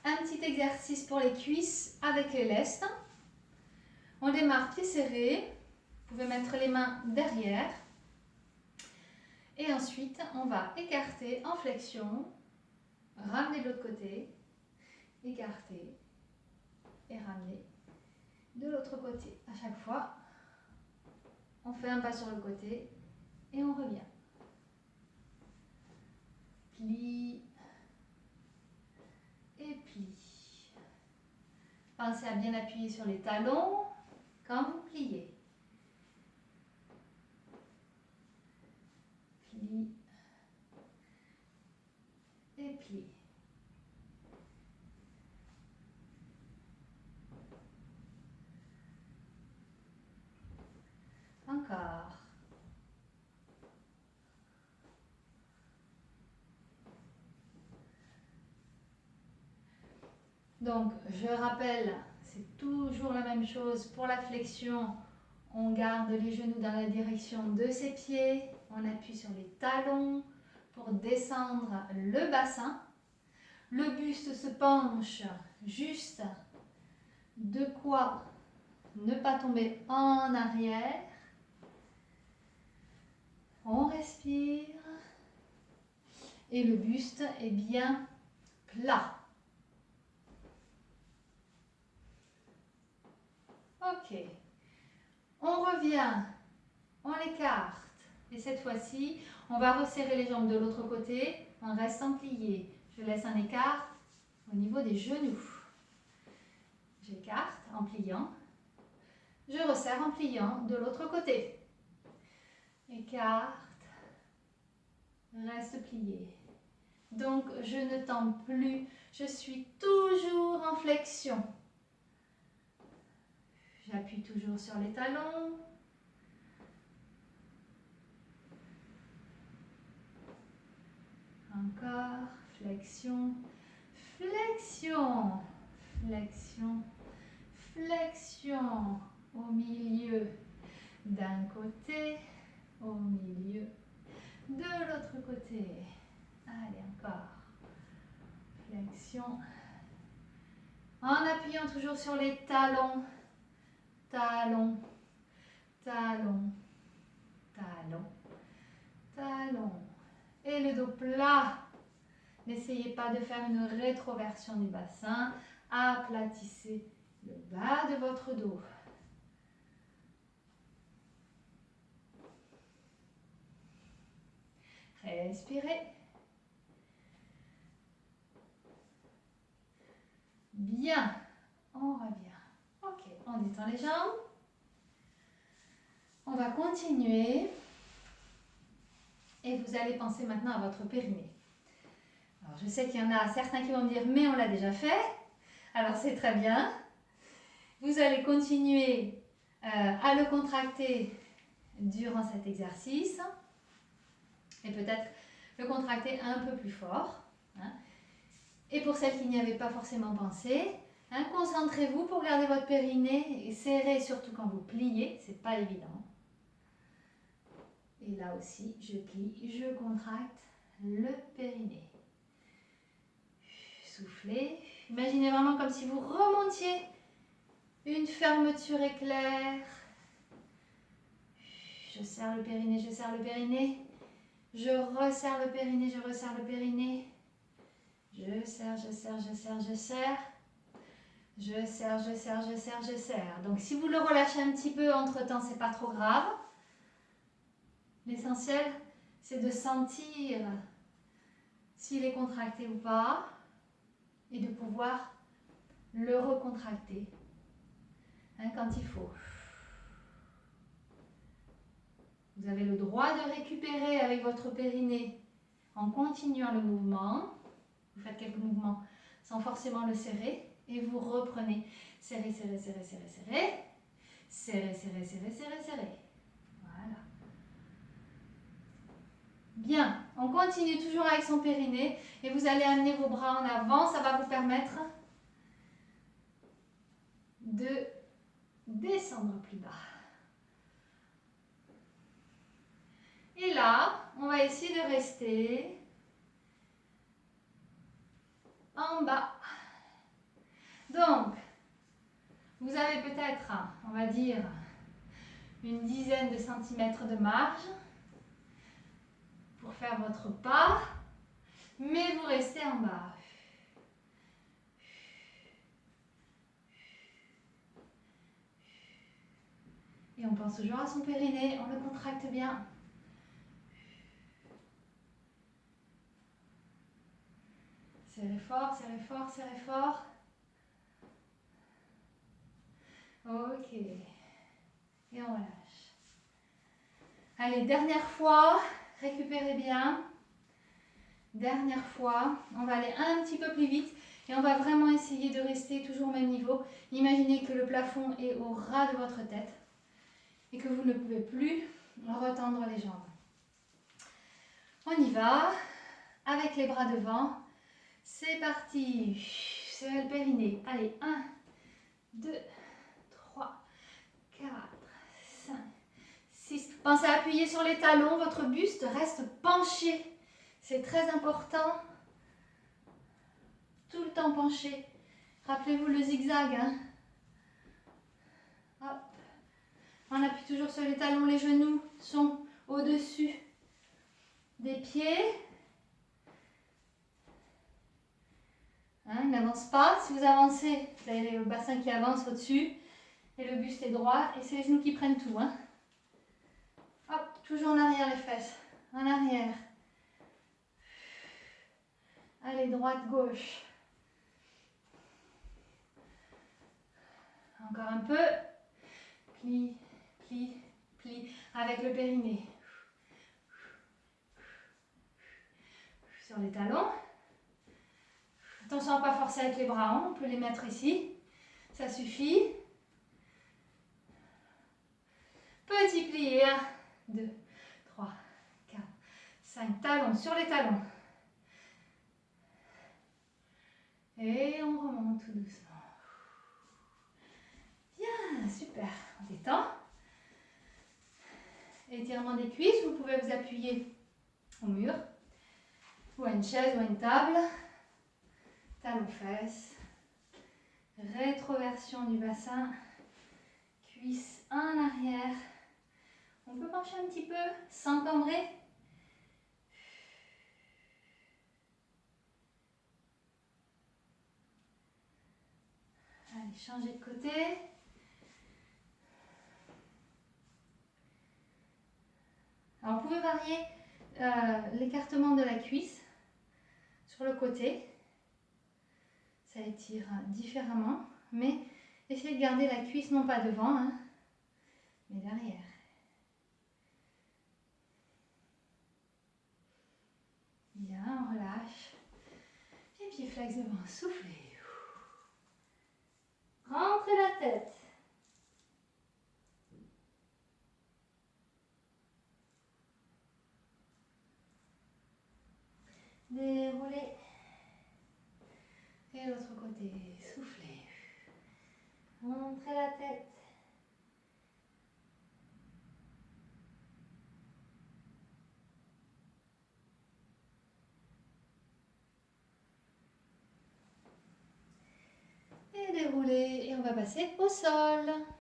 Un petit exercice pour les cuisses avec les lestes. On démarre pieds serrés. Vous pouvez mettre les mains derrière. Et ensuite, on va écarter en flexion, ramener de l'autre côté, écarter et ramener de l'autre côté. À chaque fois, on fait un pas sur le côté et on revient. Plie et plie. Pensez à bien appuyer sur les talons quand vous pliez. Plie et plie. Encore. Donc, je rappelle, c'est toujours la même chose pour la flexion. On garde les genoux dans la direction de ses pieds. On appuie sur les talons pour descendre le bassin. Le buste se penche juste de quoi ne pas tomber en arrière. On respire. Et le buste est bien plat. Ok. On revient, on écarte. Et cette fois-ci, on va resserrer les jambes de l'autre côté en restant plié. Je laisse un écart au niveau des genoux. J'écarte en pliant. Je resserre en pliant de l'autre côté. Écarte. Reste plié. Donc, je ne tends plus. Je suis toujours en flexion. J'appuie toujours sur les talons. Encore. Flexion. Flexion. Flexion. Flexion. Au milieu d'un côté. Au milieu de l'autre côté. Allez, encore. Flexion. En appuyant toujours sur les talons. Talons. Talons. Talons. Talons. Et le dos plat. N'essayez pas de faire une rétroversion du bassin. Aplatissez le bas de votre dos. Respirez. Bien. On revient. Ok, on détend les jambes. On va continuer. Et vous allez penser maintenant à votre périnée. Alors, je sais qu'il y en a certains qui vont me dire, mais on l'a déjà fait. Alors, c'est très bien. Vous allez continuer à le contracter durant cet exercice. Et peut-être le contracter un peu plus fort. Hein. Et pour celles qui n'y avaient pas forcément pensé, hein, concentrez-vous pour garder votre périnée et serrez surtout quand vous pliez. C'est pas évident. Et là aussi, je plie, je contracte le périnée. Soufflez. Imaginez vraiment comme si vous remontiez une fermeture éclair. Je serre le périnée, je serre le périnée. Je resserre le périnée, je resserre le périnée. Je serre, je serre, je serre, je serre. Je serre, je serre, je serre, je serre. Donc si vous le relâchez un petit peu entre-temps, c'est pas trop grave. L'essentiel, c'est de sentir s'il est contracté ou pas et de pouvoir le recontracter quand il faut. Vous avez le droit de récupérer avec votre périnée en continuant le mouvement. Vous faites quelques mouvements sans forcément le serrer et vous reprenez. Serrer, serrer, serrer, serrer, serrer. Serrer, serrer, serrer, serrer, serrer. Voilà. Bien, on continue toujours avec son périnée et vous allez amener vos bras en avant. Ça va vous permettre de descendre plus bas. Et là, on va essayer de rester en bas Donc, vous avez peut-être, on va dire, une dizaine de centimètres de marge pour faire votre pas, mais vous restez en bas. Et on pense toujours à son périnée, on le contracte bien. Serrez fort, serrez fort, serrez fort. Ok. Et on relâche. Allez, dernière fois, récupérez bien. Dernière fois, on va aller un petit peu plus vite et on va vraiment essayer de rester toujours au même niveau. Imaginez que le plafond est au ras de votre tête et que vous ne pouvez plus retendre les jambes. On y va, avec les bras devant. C'est parti. Serrez le périnée. Allez, 1, 2, 3, 4, 5, 6. Pensez à appuyer sur les talons. Votre buste reste penché. C'est très important. Tout le temps penché. Rappelez-vous le zigzag. Hein. Hop. On appuie toujours sur les talons. Les genoux sont au-dessus des pieds. Hein, il n'avance pas. Si vous avancez, vous avez le bassin qui avance au-dessus. Et le buste est droit. Et c'est les genoux qui prennent tout. Hein. Hop, toujours en arrière les fesses. En arrière. Allez, droite, gauche. Encore un peu. Plie, plie, plie. Avec le périnée. Sur les talons. Attention à ne pas forcer avec les bras. Hein. On peut les mettre ici. Ça suffit. Petit plié. 1, 2, 3, 4, 5. Talons sur les talons. Et on remonte tout doucement. Bien, super. On détend. Étirement des cuisses. Vous pouvez vous appuyer au mur. Ou à une chaise ou à une table. Talons fesses. Rétroversion du bassin. Cuisses en arrière. On peut pencher un petit peu sans cambrer. Allez, changer de côté. Alors, vous pouvez varier l'écartement de la cuisse sur le côté. Ça étire différemment, mais essayez de garder la cuisse non pas devant, hein, mais derrière. Bien, on relâche. Et pieds flex devant, soufflez. Rentrez la tête. Déroulez. Et l'autre côté, soufflez. Rentrez la tête. Et déroulez. Et on va passer au sol.